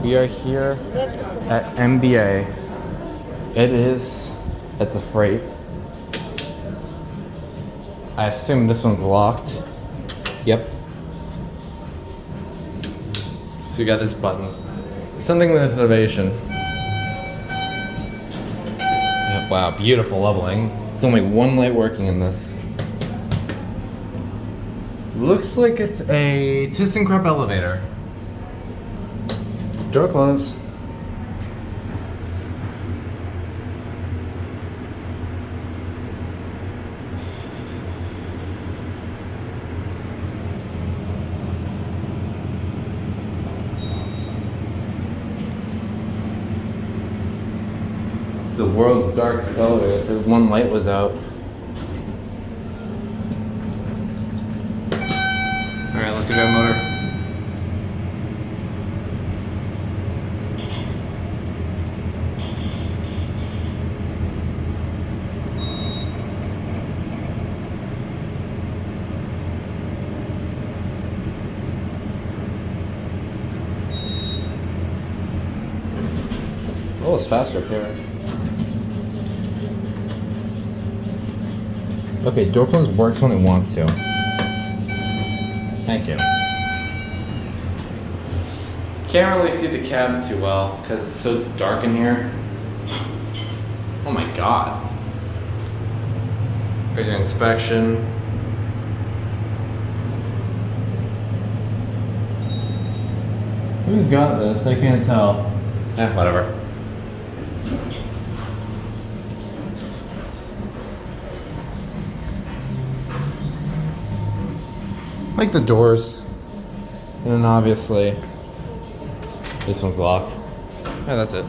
We are here at MBA. It is at the freight. I assume this one's locked. Yep. So you got this button. Something with innovation. Yeah, wow, beautiful leveling. It's only one light working in this. Looks like it's a Thyssenkrupp elevator. Door closed. It's the world's darkest elevator if one light was out. Alright, let's see that motor. Oh, it's faster up here. Okay, door close works when it wants to. Thank you. Can't really see the cab too well because it's so dark in here. Oh my god. Here's your inspection. Who's got this? I can't tell. Whatever. Like the doors, and then obviously this one's locked. Yeah, that's it.